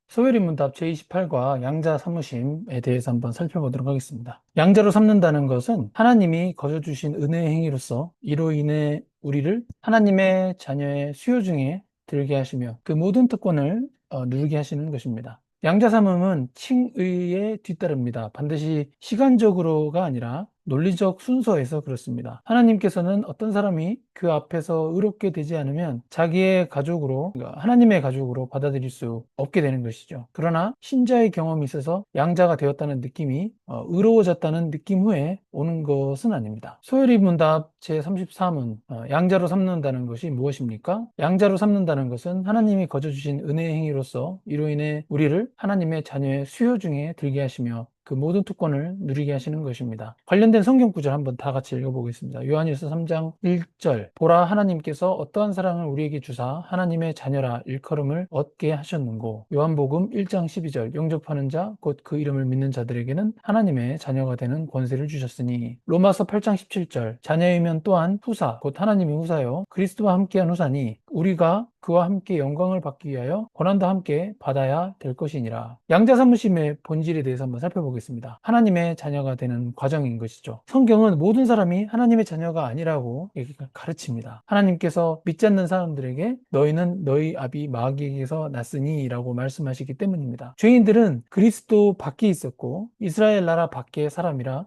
소요리 문답 제28과 양자 삼으심에 대해서 한번 살펴보도록 하겠습니다. 양자로 삼는다는 것은 하나님이 거저 주신 은혜의 행위로서 이로 인해 우리를 하나님의 자녀의 수요 중에 들게 하시며 그 모든 특권을 누리게 하시는 것입니다. 양자 삼음은 칭의에 뒤따릅니다. 반드시 시간적으로가 아니라 논리적 순서에서 그렇습니다. 하나님께서는 어떤 사람이 그 앞에서 의롭게 되지 않으면 자기의 가족으로, 그러니까 하나님의 가족으로 받아들일 수 없게 되는 것이죠. 그러나 신자의 경험이 있어서 양자가 되었다는 느낌이 의로워졌다는 느낌 후에 오는 것은 아닙니다. 소요리 문답 제33은 양자로 삼는다는 것이 무엇입니까? 양자로 삼는다는 것은 하나님이 거저 주신 은혜의 행위로서 이로 인해 우리를 하나님의 자녀의 수요 중에 들게 하시며 그 모든 특권을 누리게 하시는 것입니다. 관련된 성경 구절 한번 다 같이 읽어보겠습니다. 요한일서 3장 1절 보라 하나님께서 어떠한 사랑을 우리에게 주사 하나님의 자녀라 일컬음을 얻게 하셨는고 요한복음 1장 12절 영접하는 자 곧 그 이름을 믿는 자들에게는 하나님의 자녀가 되는 권세를 주셨으니 로마서 8장 17절 자녀이면 또한 후사 곧 하나님의 후사요 그리스도와 함께한 후사니 우리가 그와 함께 영광을 받기 위하여 고난도 함께 받아야 될 것이니라. 양자 삼으심의 본질에 대해서 한번 살펴보겠습니다. 하나님의 자녀가 되는 과정인 것이죠. 성경은 모든 사람이 하나님의 자녀가 아니라고 가르칩니다. 하나님께서 믿지 않는 사람들에게 너희는 너희 아비 마귀에게서 났으니 라고 말씀하시기 때문입니다. 죄인들은 그리스도 밖에 있었고 이스라엘 나라 밖의 사람이라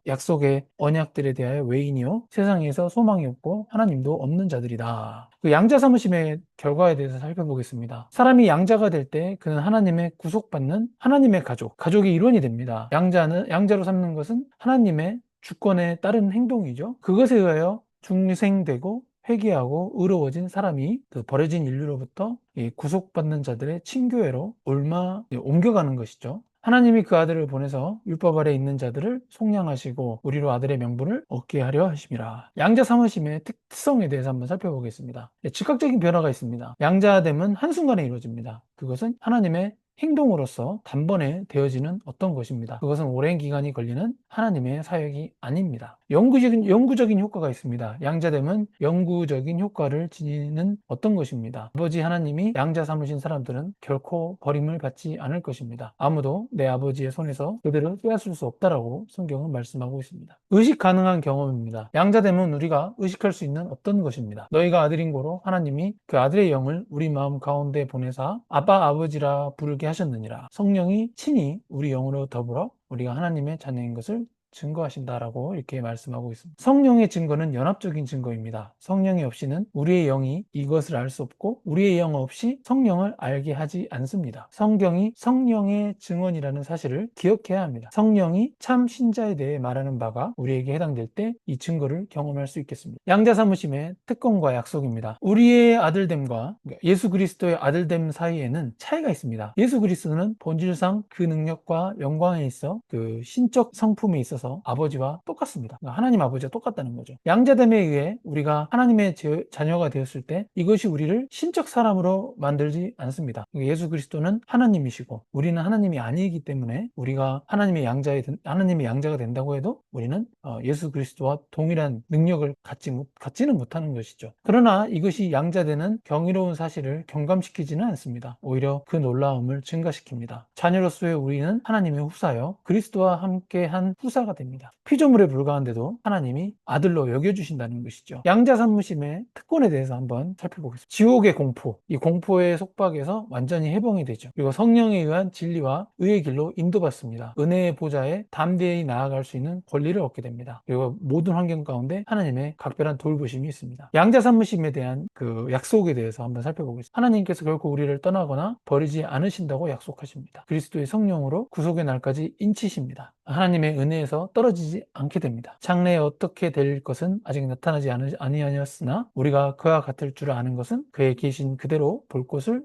약속의 언약들에 대하여 외인이요 세상에서 소망이 없고 하나님도 없는 자들이다. 그 양자 삼으심의 결과에 대해서 살펴보겠습니다. 사람이 양자가 될 때 그는 하나님의 구속받는 하나님의 가족의 일원이 됩니다. 양자로 삼는 것은 하나님의 주권에 따른 행동이죠. 그것에 의하여 중생되고 회개하고 의로워진 사람이 그 버려진 인류로부터 이 구속받는 자들의 친교회로 옮겨가는 것이죠. 하나님이 그 아들을 보내서 율법 아래 있는 자들을 속량하시고 우리로 아들의 명분을 얻게 하려 하심이라. 양자 삼으심의 특성에 대해서 한번 살펴보겠습니다. 즉각적인 변화가 있습니다. 양자됨은 한순간에 이루어집니다. 그것은 하나님의 행동으로서 단번에 되어지는 어떤 것입니다. 그것은 오랜 기간이 걸리는 하나님의 사역이 아닙니다. 영구적인 효과가 있습니다. 양자됨은 영구적인 효과를 지니는 어떤 것입니다. 아버지 하나님이 양자 삼으신 사람들은 결코 버림을 받지 않을 것입니다. 아무도 내 아버지의 손에서 그들을 빼앗을 수 없다라고 성경은 말씀하고 있습니다. 의식 가능한 경험입니다. 양자됨은 우리가 의식할 수 있는 어떤 것입니다. 너희가 아들인 고로 하나님이 그 아들의 영을 우리 마음 가운데 보내사 아빠 아버지라 부르게 하셨느니라. 성령이 친히 우리 영으로 더불어 우리가 하나님의 자녀인 것을 증거하신다라고 이렇게 말씀하고 있습니다. 성령의 증거는 연합적인 증거입니다. 성령이 없이는 우리의 영이 이것을 알 수 없고 우리의 영 없이 성령을 알게 하지 않습니다. 성경이 성령의 증언이라는 사실을 기억해야 합니다. 성령이 참 신자에 대해 말하는 바가 우리에게 해당될 때 이 증거를 경험할 수 있겠습니다. 양자 삼으심의 특권과 약속입니다. 우리의 아들됨과 예수 그리스도의 아들됨 사이에는 차이가 있습니다. 예수 그리스도는 본질상 그 능력과 영광에 있어 그 신적 성품에 있어서 아버지와 똑같습니다. 그러니까 하나님 아버지와 똑같다는 거죠. 양자됨에 의해 우리가 하나님의 자녀가 되었을 때 이것이 우리를 신적 사람으로 만들지 않습니다. 예수 그리스도는 하나님이시고 우리는 하나님이 아니기 때문에 우리가 하나님의 양자가 된다고 해도 우리는 예수 그리스도와 동일한 능력을 갖지는 못하는 것이죠. 그러나 이것이 양자되는 경이로운 사실을 경감시키지는 않습니다. 오히려 그 놀라움을 증가시킵니다. 자녀로서의 우리는 하나님의 후사요 그리스도와 함께한 후사가 됩니다. 피조물에 불과한데도 하나님이 아들로 여겨주신다는 것이죠. 양자 삼으심의 특권에 대해서 한번 살펴보겠습니다. 지옥의 공포, 이 공포의 속박에서 완전히 해방이 되죠. 그리고 성령에 의한 진리와 의의 길로 인도받습니다. 은혜의 보좌에 담대히 나아갈 수 있는 권리를 얻게 됩니다. 그리고 모든 환경 가운데 하나님의 각별한 돌보심이 있습니다. 양자 삼으심에 대한 그 약속에 대해서 한번 살펴보겠습니다. 하나님께서 결코 우리를 떠나거나 버리지 않으신다고 약속하십니다. 그리스도의 성령으로 구속의 날까지 인치십니다. 하나님의 은혜에서 떨어지지 않게 됩니다. 장래에 어떻게 될 것은 아직 나타나지 아니하였으나 우리가 그와 같을 줄 아는 것은 그의 계신 그대로 볼 것을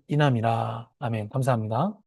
인함이라. 아멘. 감사합니다.